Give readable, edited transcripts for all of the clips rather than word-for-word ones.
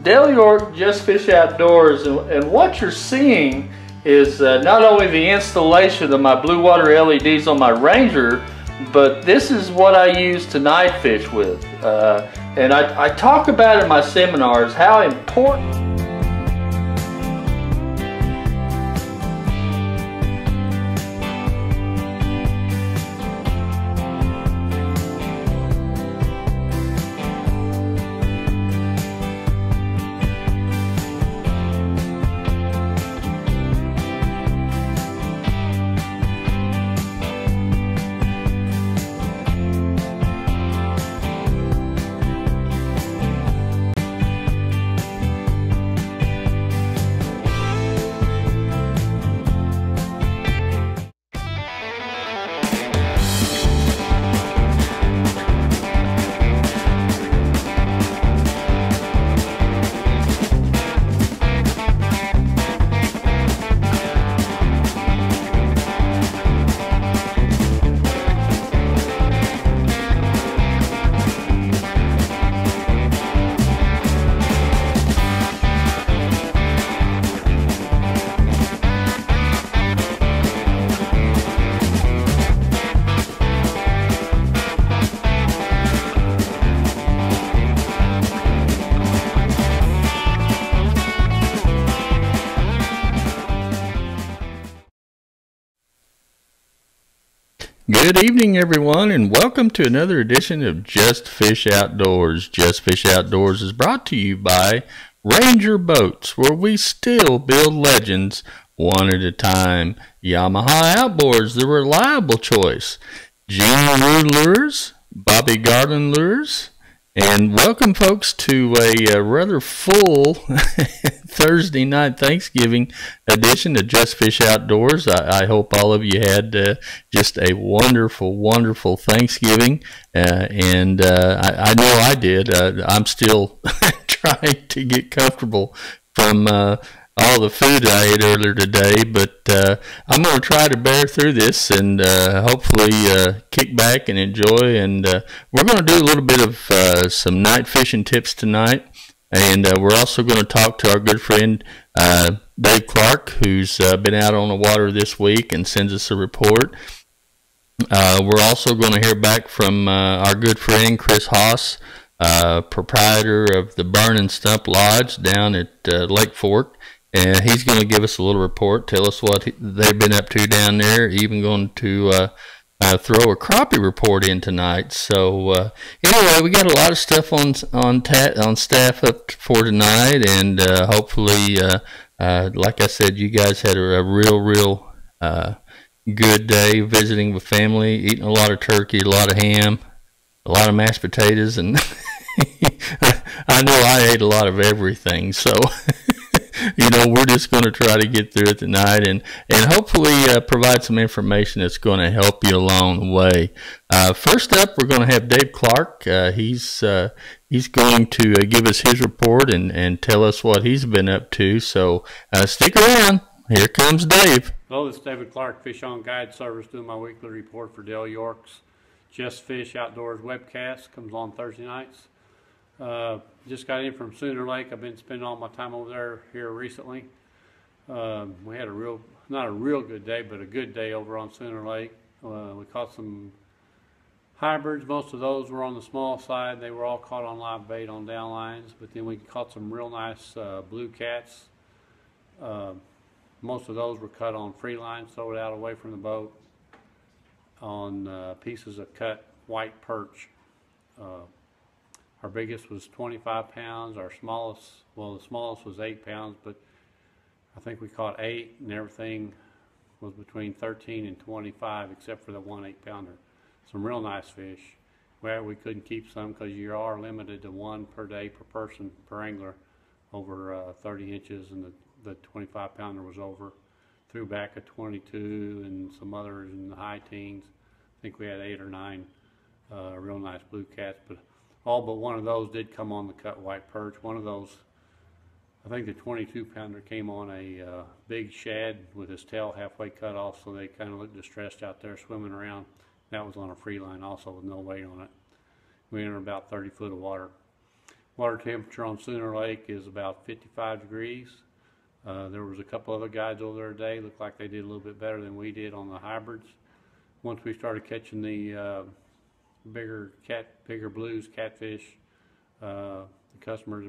Dale York, Jstfish Outdoors, and what you're seeing is not only the installation of my blue water LEDs on my Ranger, but this is what I use to night fish with. And I talk about in my seminars how important Good evening, everyone, and welcome to another edition of Jstfish Outdoors. Jstfish Outdoors is brought to you by Ranger Boats, where we still build legends one at a time. Yamaha Outboards, the reliable choice. Larew Lures, Bobby Garland Lures, and welcome, folks, to a rather full Thursday night Thanksgiving edition of Jstfish Outdoors. I hope all of you had just a wonderful, wonderful Thanksgiving, and I know I did. I'm still trying to get comfortable from all the food I ate earlier today, but I'm going to try to bear through this and hopefully kick back and enjoy. And we're going to do a little bit of some night fishing tips tonight, and we're also going to talk to our good friend Dave Clark, who's been out on the water this week and sends us a report. We're also going to hear back from our good friend Chris Haas, proprietor of the Burnin Stump Lodge down at Lake Fork. And he's going to give us a little report, tell us what they've been up to down there, even going to throw a crappie report in tonight. So anyway, we got a lot of stuff on staff up for tonight, and hopefully, like I said, you guys had a real good day visiting with family, eating a lot of turkey, a lot of ham, a lot of mashed potatoes, and I know I ate a lot of everything, so you know, we're just going to try to get through it tonight and hopefully provide some information that's going to help you along the way. First up, we're going to have Dave Clark. He's going to give us his report and tell us what he's been up to. So stick around. Here comes Dave. Hello, this is David Clark, Fish On Guide Service, doing my weekly report for Dale York's Jstfish Outdoors webcast. Comes on Thursday nights. Just got in from Sooner Lake. I've been spending all my time over there here recently. We had not a real good day, but a good day over on Sooner Lake. We caught some hybrids. Most of those were on the small side. They were all caught on live bait on down lines, but then we caught some real nice blue cats. Most of those were cut on free lines, thrown out away from the boat on pieces of cut white perch. Our biggest was 25 pounds. Our smallest, well, the smallest was 8 pounds, but I think we caught 8, and everything was between 13 and 25, except for the 1 8-pounder. Some real nice fish. Well, we couldn't keep some because you are limited to 1 per day per person per angler over 30 inches, and the 25-pounder was over. Threw back a 22 and some others in the high teens. I think we had 8 or 9 real nice blue cats, but all but one of those did come on the cut white perch. One of those, I think the 22-pounder came on a big shad with his tail halfway cut off, so they kind of looked distressed out there swimming around. That was on a free line also with no weight on it. We entered about 30 foot of water. Water temperature on Sooner Lake is about 55 degrees. There was a couple other guides over there today. Looked like they did a little bit better than we did on the hybrids. Once we started catching the bigger blues, catfish, the customer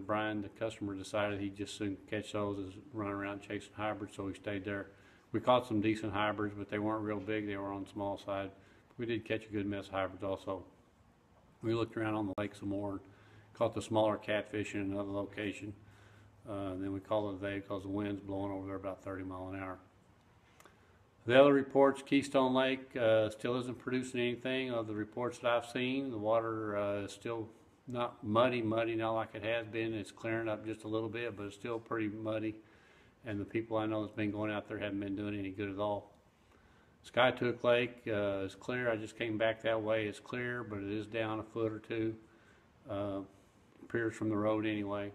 decided he'd just soon catch those as running around chasing hybrids, so we stayed there. We caught some decent hybrids, but they weren't real big. They were on the small side. We did catch a good mess of hybrids also. We looked around on the lake some more and caught the smaller catfish in another location. Then we called it a day because the wind's blowing over there about 30 miles an hour. The other reports, Keystone Lake still isn't producing anything of the reports that I've seen. The water is still not muddy not like it has been. It's clearing up just a little bit, but it's still pretty muddy. And the people I know that's been going out there haven't been doing any good at all. Skytook Lake is clear. I just came back that way. It's clear, but it is down a foot or two. Appears from the road anyway.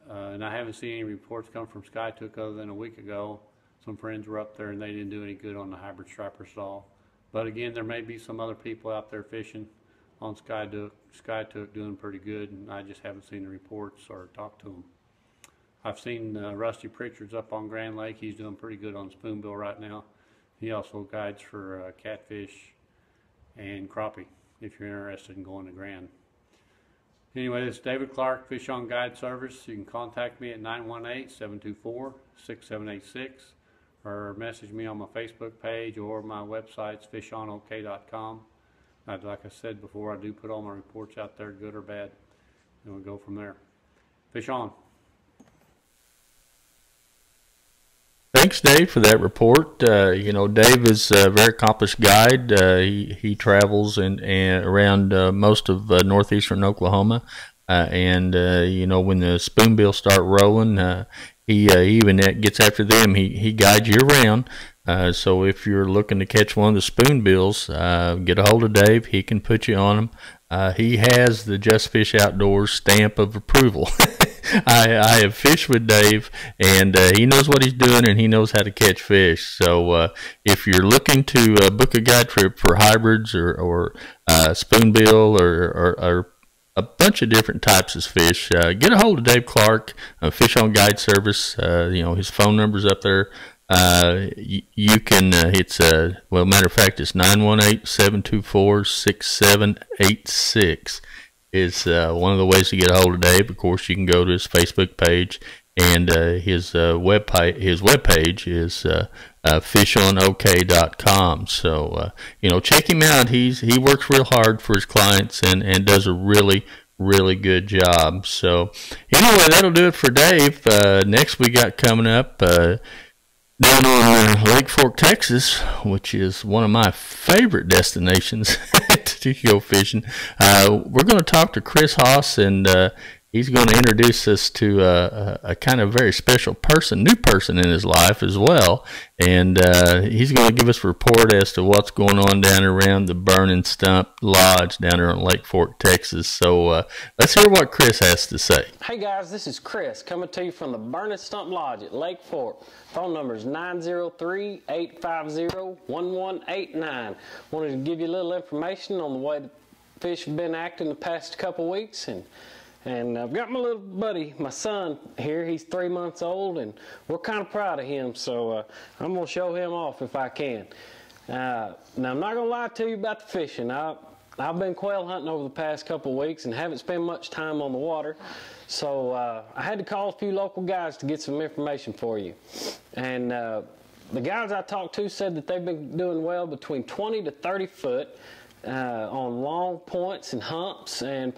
And I haven't seen any reports come from Skytook other than a week ago. Some friends were up there and they didn't do any good on the hybrid striper stall. But again, there may be some other people out there fishing on Skytook doing pretty good, and I just haven't seen the reports or talked to them. I've seen Rusty Pritchard's up on Grand Lake. He's doing pretty good on spoonbill right now. He also guides for catfish and crappie if you're interested in going to Grand. Anyway, this is David Clark, Fish On Guide Service. You can contact me at 918-724-6786 or message me on my Facebook page or my website's fishonok.com. Like I said before, I do put all my reports out there, good or bad, and we'll go from there. Fish on. Thanks, Dave, for that report. Dave is a very accomplished guide. He travels around most of northeastern Oklahoma, and when the spoonbills start rolling, he even gets after them. He guides year round. So if you're looking to catch one of the spoonbills, get a hold of Dave. He can put you on them. He has the Jstfish Outdoors stamp of approval. I have fished with Dave, and he knows what he's doing, and he knows how to catch fish. So if you're looking to book a guide trip for hybrids or spoonbill or a bunch of different types of fish, get a hold of Dave Clark, Fish On Guide Service. His phone number's up there. You can, matter of fact, it's 918-724-6786 is one of the ways to get a hold of Dave. Of course, you can go to his Facebook page, and his webpage is fishonok.com. So, check him out. He works real hard for his clients and does a really, really good job. So, anyway, that'll do it for Dave. Next we got coming up, down on Lake Fork, Texas, which is one of my favorite destinations to go fishing. We're going to talk to Chris Haas, and he's going to introduce us to a kind of very special new person in his life as well. And he's going to give us a report as to what's going on down around the Burnin Stump Lodge down there on Lake Fork, Texas. So let's hear what Chris has to say. Hey guys, this is Chris coming to you from the Burnin Stump Lodge at Lake Fork. Phone number is 903-850-1189. Wanted to give you a little information on the way the fish have been acting the past couple weeks, and I've got my little buddy, my son here. He's 3 months old, and we're kind of proud of him, so I'm going to show him off if I can. Now, I'm not going to lie to you about the fishing. I've been quail hunting over the past couple weeks and haven't spent much time on the water, so I had to call a few local guys to get some information for you. And the guys I talked to said that they've been doing well between 20 to 30 foot on long points and humps and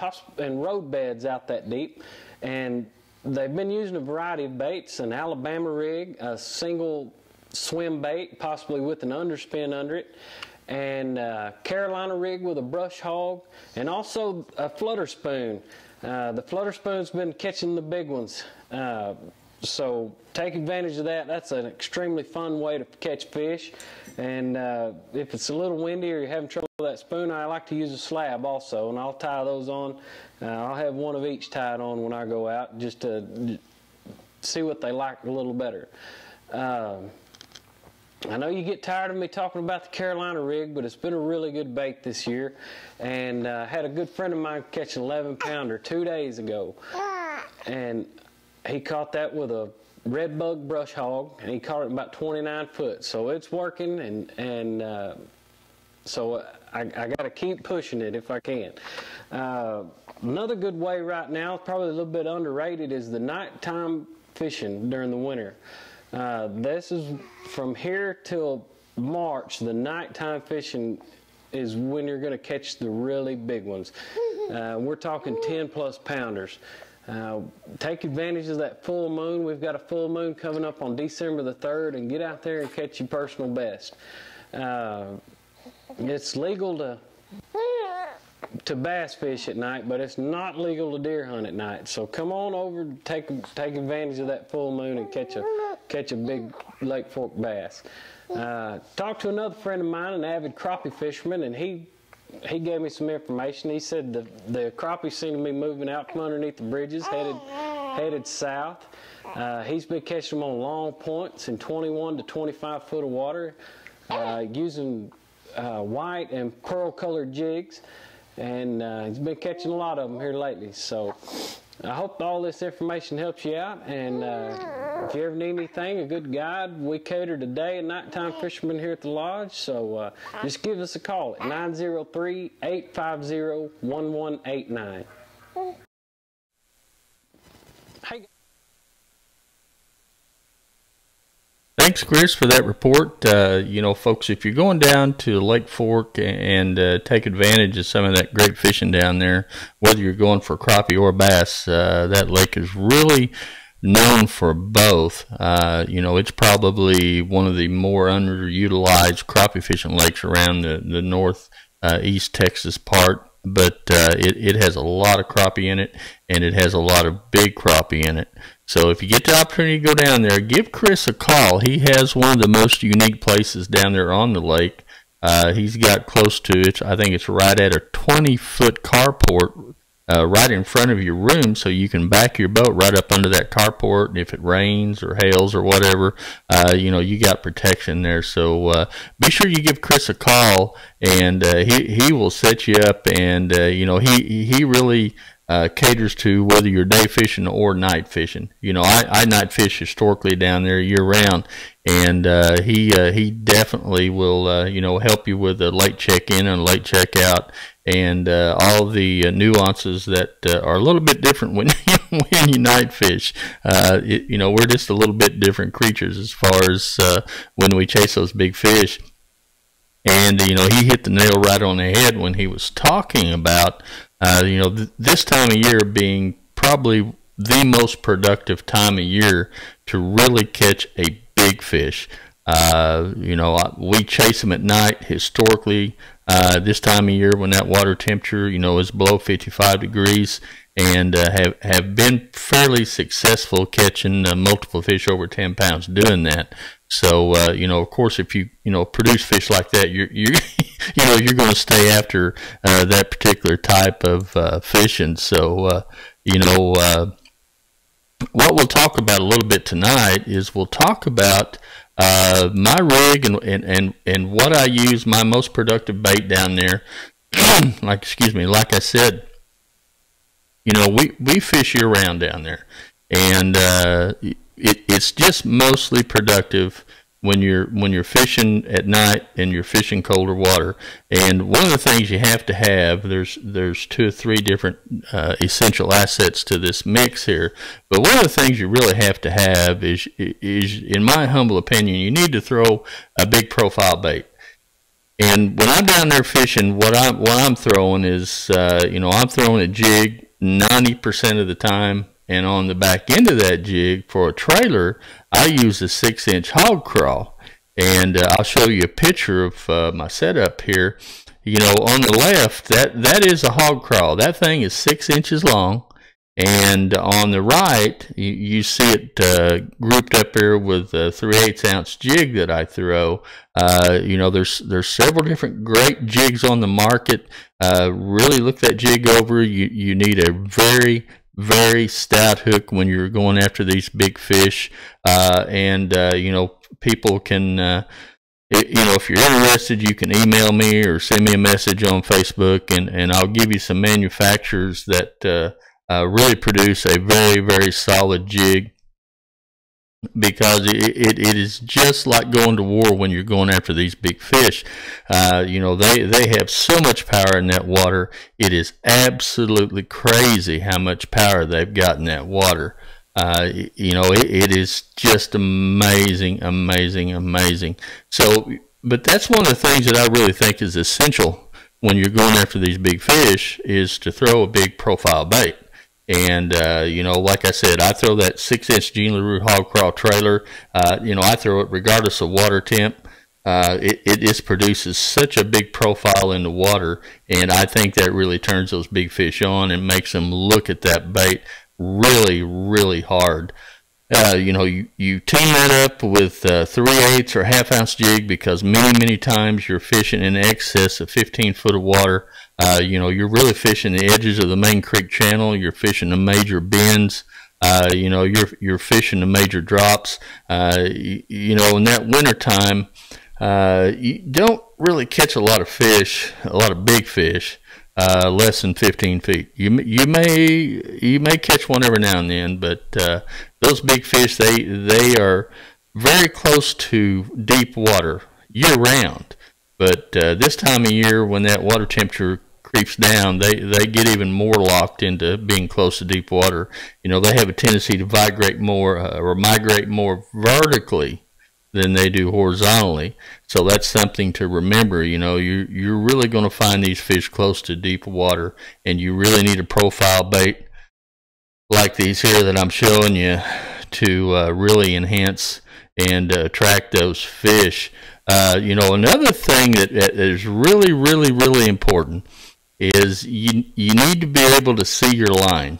road beds out that deep. And they've been using a variety of baits: an Alabama rig, a single swim bait, possibly with an underspin under it, and a Carolina rig with a brush hog, and also a flutter spoon. The flutter spoon's been catching the big ones. So take advantage of that. That's an extremely fun way to catch fish. And if it's a little windy or you're having trouble with that spoon, I like to use a slab also, and I'll tie those on. I'll have one of each tied on when I go out, just to see what they like a little better. I know you get tired of me talking about the Carolina rig, but it's been a really good bait this year. And had a good friend of mine catch an 11-pounder 2 days ago. And he caught that with a red bug brush hog, and he caught it about 29 foot. So it's working, and so I got to keep pushing it if I can. Another good way right now, probably a little bit underrated, is the nighttime fishing during the winter. This is from here till March. The nighttime fishing is when you're going to catch the really big ones. We're talking 10-plus pounders. Take advantage of that full moon. We've got a full moon coming up on December the 3rd, and get out there and catch your personal best. It's legal to bass fish at night, but it's not legal to deer hunt at night. So come on over, take advantage of that full moon and catch a big Lake Fork bass. Talked to another friend of mine, an avid crappie fisherman, and he gave me some information. He said the crappie seem to be moving out from underneath the bridges, headed south. He's been catching them on long points in 21 to 25 foot of water, using white and pearl colored jigs. And he's been catching a lot of them here lately. So I hope all this information helps you out. And if you ever need anything, a good guide, we cater to day and nighttime fishermen here at the lodge. So just give us a call at 903-850-1189. Hey. Thanks, Chris, for that report. You know, folks, if you're going down to Lake Fork and take advantage of some of that great fishing down there, whether you're going for crappie or bass, that lake is really known for both. You know, it's probably one of the more underutilized crappie fishing lakes around the northeast Texas part. But it has a lot of crappie in it, and it has a lot of big crappie in it. So if you get the opportunity to go down there, give Chris a call. He has one of the most unique places down there on the lake. He's got close to it. I think it's right at a 20-foot carport right in front of your room, so you can back your boat right up under that carport, and if it rains or hails or whatever, you know, you got protection there. So be sure you give Chris a call, and he will set you up, and you know, he really caters to whether you're day fishing or night fishing. You know, I night fish historically down there year round, and he definitely will you know, help you with a late check-in and a late check-out, and all the nuances that are a little bit different when when you night fish. You know, we're just a little bit different creatures as far as when we chase those big fish. And you know, he hit the nail right on the head when he was talking about you know, this time of year being probably the most productive time of year to really catch a big fish. You know, we chase them at night historically. This time of year when that water temperature, you know, is below 55 degrees, and have been fairly successful catching multiple fish over 10 pounds doing that. So you know, of course, if you know, produce fish like that, you you know, you're going to stay after that particular type of fishing. So you know, what we'll talk about a little bit tonight is we'll talk about my rig and what I use, my most productive bait down there. Like I said, you know, we fish year round down there, and it's just mostly productive when you're fishing at night and you're fishing colder water. And one of the things you have to have, there's 2 or 3 different essential assets to this mix here, but one of the things you really have to have is in my humble opinion, you need to throw a big profile bait. And when I'm down there fishing, what I'm throwing is you know, I'm throwing a jig 90% of the time. And on the back end of that jig for a trailer, I use a 6-inch hog crawl. And I'll show you a picture of my setup here. You know, on the left, that is a hog crawl. That thing is 6 inches long. And on the right, you see it grouped up here with a 3/8 ounce jig that I throw. You know, there's several different great jigs on the market. Really look that jig over. You need a very stout hook when you're going after these big fish, and you know, people can if you're interested, you can email me or send me a message on Facebook, and I'll give you some manufacturers that really produce a very, very solid jig, because it is just like going to war when you're going after these big fish. They have so much power in that water. It is absolutely crazy how much power they've got in that water. It is just amazing, amazing, amazing. So, but that's one of the things that I really think is essential when you're going after these big fish, is to throw a big profile bait. And, like I said, I throw that 6-inch Gene Larew hog crawl trailer. I throw it regardless of water temp. It just produces such a big profile in the water, and I think that really turns those big fish on and makes them look at that bait really, really hard. You team that up with 3/8 or half-ounce jig, because many times you're fishing in excess of 15 foot of water. You're really fishing the edges of the main creek channel. You're fishing the major bends. You're fishing the major drops. In that winter time, you don't really catch a lot of fish, a lot of big fish, less than 15 feet. You may catch one every now and then, but those big fish, they are very close to deep water year round. But this time of year, when that water temperature creeps down, they get even more locked into being close to deep water. They have a tendency to migrate more vertically than they do horizontally. So that's something to remember. You're really going to find these fish close to deep water, and you really need a profile bait like these here that I'm showing you to really enhance and attract those fish. Another thing that is really, really, really important is you need to be able to see your line.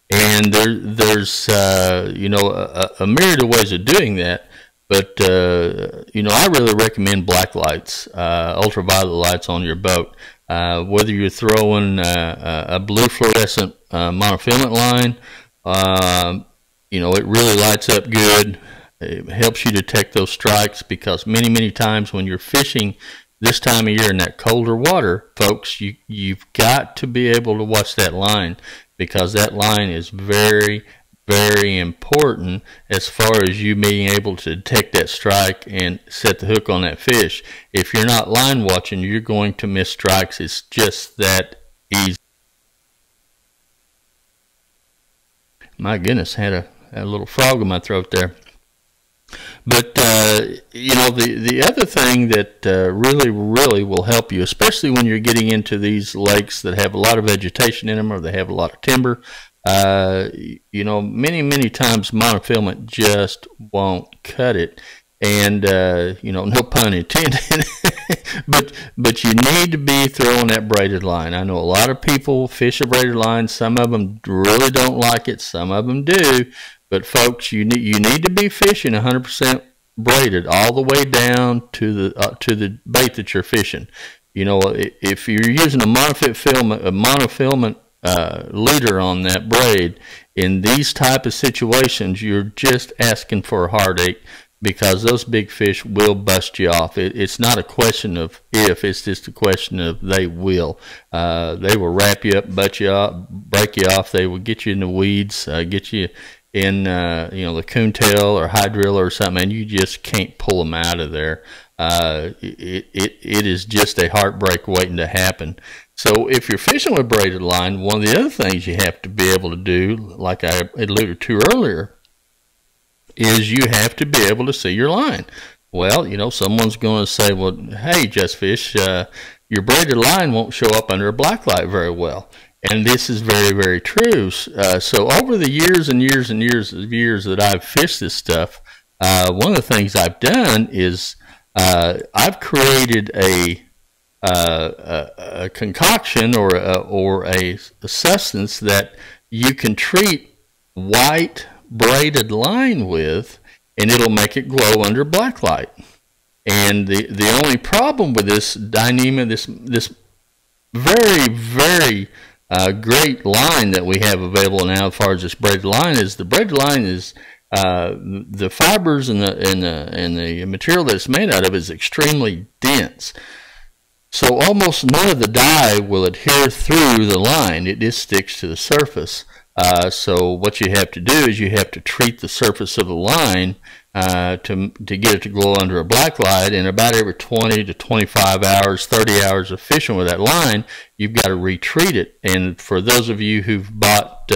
And there's a myriad of ways of doing that, but I really recommend black lights, ultraviolet lights on your boat. Whether you're throwing a blue fluorescent monofilament line, it really lights up good. It helps you detect those strikes, because many times when you're fishing this time of year in that colder water, folks, you've got to be able to watch that line, because that line is very, very important as far as you being able to detect that strike and set the hook on that fish. If you're not line watching, you're going to miss strikes. It's just that easy. My goodness, had a little frog in my throat there. But, the other thing that really, really will help you, especially when you're getting into these lakes that have a lot of vegetation in them, or they have a lot of timber, many times monofilament just won't cut it. And, no pun intended, but you need to be throwing that braided line. I know a lot of people fish a braided line. Some of them really don't like it. Some of them do. But folks, you need to be fishing 100% braided all the way down to the bait that you're fishing. If you're using a monofilament leader on that braid, in these type of situations, you're just asking for a heartache, because those big fish will bust you off. It's not a question of if, it's just a question of they will. They will wrap you up, butt you off, break you off. They will get you in the weeds, get you in the coontail or hydrilla or something, and you just can't pull them out of there. It is just a heartbreak waiting to happen. So if you're fishing with braided line, one of the other things you have to be able to do, like I alluded to earlier, is you have to be able to see your line. Well, someone's going to say, well, hey, Jstfish, your braided line won't show up under a black light very well. And this is very, very true. So over the years and years and years that I've fished this stuff, one of the things I've done is I've created a concoction or a substance that you can treat white braided line with, and it'll make it glow under black light. And the only problem with this Dyneema, this very, very great line that we have available now as far as this braided line, is the braided line is the fibers and the material that it's made out of is extremely dense. So almost none of the dye will adhere through the line. It just sticks to the surface. So what you have to do is you have to treat the surface of the line to get it to glow under a black light. And about every 20 to 25 hours, 30 hours of fishing with that line, you've got to retreat it. And for those of you who've bought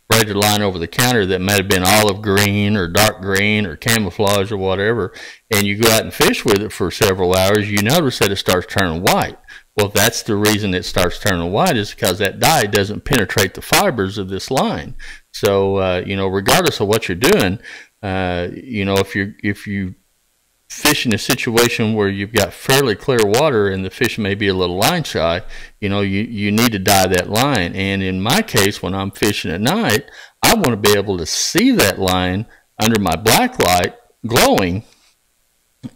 braided line over the counter that might have been olive green or dark green or camouflage or whatever, and you go out and fish with it for several hours, you notice that it starts turning white. Well, that's the reason it starts turning white, is because that dye doesn't penetrate the fibers of this line. So, you know, regardless of what you're doing, you know, if you fish in a situation where you've got fairly clear water and the fish may be a little line shy, you know, you need to dye that line. And in my case, when I'm fishing at night, I want to be able to see that line under my black light glowing.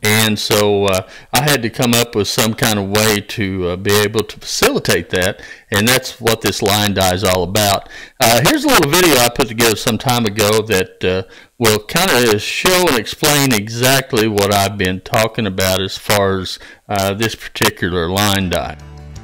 And so I had to come up with some kind of way to be able to facilitate that, and that's what this line dye is all about. Here's a little video I put together some time ago that will kind of show and explain exactly what I've been talking about as far as this particular line dye.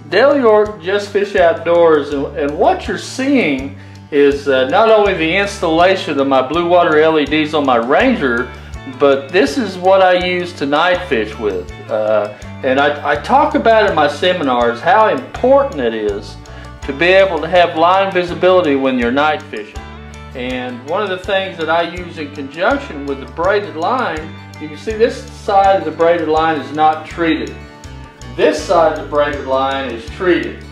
Dale York, Jstfish Outdoors, and what you're seeing is not only the installation of my blue water LEDs on my Ranger, but this is what I use to night fish with. And I talk about in my seminars how important it is to be able to have line visibility when you're night fishing. And one of the things that I use in conjunction with the braided line, you can see this side of the braided line is not treated. This side of the braided line is treated.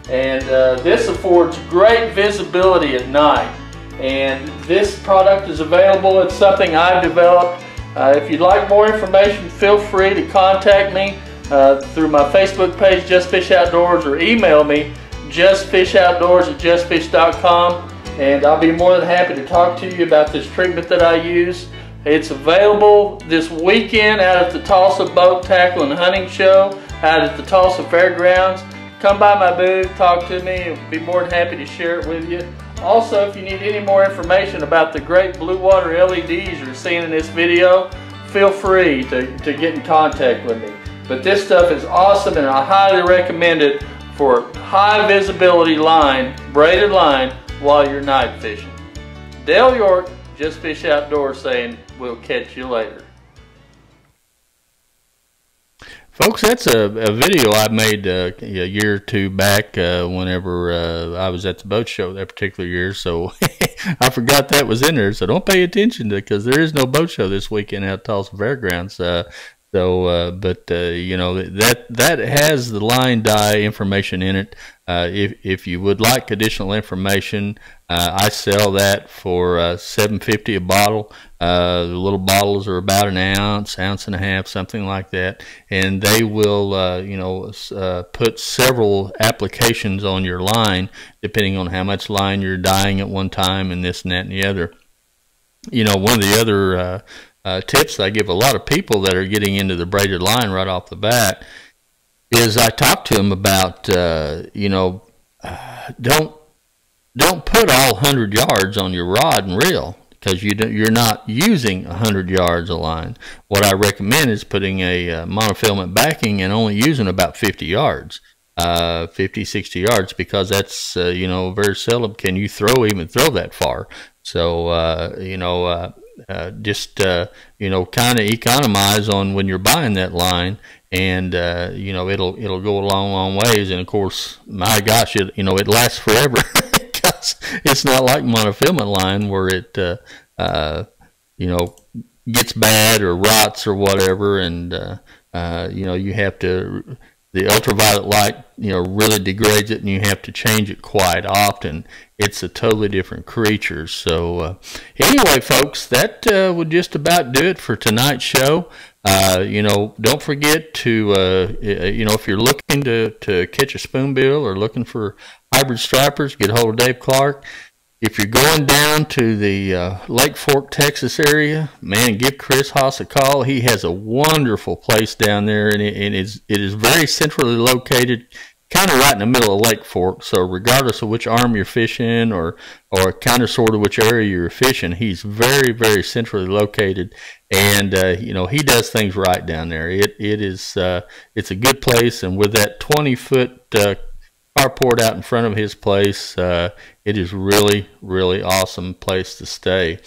And this affords great visibility at night. And this product is available. It's something I've developed. If you'd like more information, feel free to contact me through my Facebook page, Jstfish Outdoors, or email me, justfishoutdoors@justfish.com, and I'll be more than happy to talk to you about this treatment that I use. It's available this weekend out at the Tulsa Boat Tackle and Hunting Show out at the Tulsa Fairgrounds. Come by my booth, talk to me, I'll be more than happy to share it with you. Also, if you need any more information about the great blue water LEDs you're seeing in this video, feel free to get in contact with me. But this stuff is awesome, and I highly recommend it for high visibility line, braided line, while you're night fishing. Dale York, Jstfish Outdoors, saying we'll catch you later. Folks, that's a video I made a year or two back whenever I was at the boat show that particular year. So I forgot that was in there. So don't pay attention to it, because there is no boat show this weekend at Tulsa Fairgrounds. You know, that has the line dye information in it. If you would like additional information, I sell that for $7.50 a bottle. The little bottles are about an ounce, ounce and a half, something like that, and they will you know, put several applications on your line depending on how much line you're dyeing at one time, and this and that and the other. You know, one of the other tips I give a lot of people that are getting into the braided line right off the bat is I talk to them about you know, don't put all 100 yards on your rod and reel, because you're not using 100 yards of line. What I recommend is putting a monofilament backing and only using about 50 yards, 50, 60 yards, because that's you know, very seldom can you even throw that far. So you know, just you know, kind of economize on when you're buying that line, and you know, it'll go a long ways. And of course, my gosh, you know, it lasts forever. It's not like monofilament line where it you know, gets bad or rots or whatever, and you know, you have to, the ultraviolet light, you know, really degrades it, and you have to change it quite often. It's a totally different creature. So anyway, folks, that would just about do it for tonight's show. You know, don't forget to you know, if you're looking to catch a spoonbill or looking for hybrid stripers, get a hold of Dave Clark. If you're going down to the Lake Fork, Texas area, man, give Chris Haas a call. He has a wonderful place down there, and it is very centrally located. kind of right in the middle of Lake Fork. So regardless of which arm you're fishing or kind of sort of which area you're fishing, he's very, very centrally located. And, he does things right down there. It's a good place. And with that 20-foot carport out in front of his place, it is really, really awesome place to stay.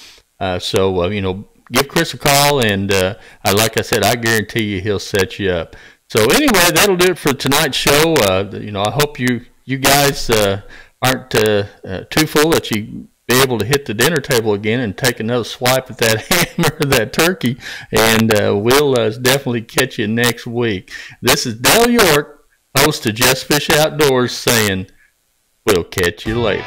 Give Chris a call, and like I said, I guarantee you he'll set you up. So anyway, that'll do it for tonight's show. I hope you guys aren't too full that you be able to hit the dinner table again and take another swipe at that hammer, that turkey, and we'll definitely catch you next week. This is Dale York, host of Jstfish Outdoors, saying we'll catch you later.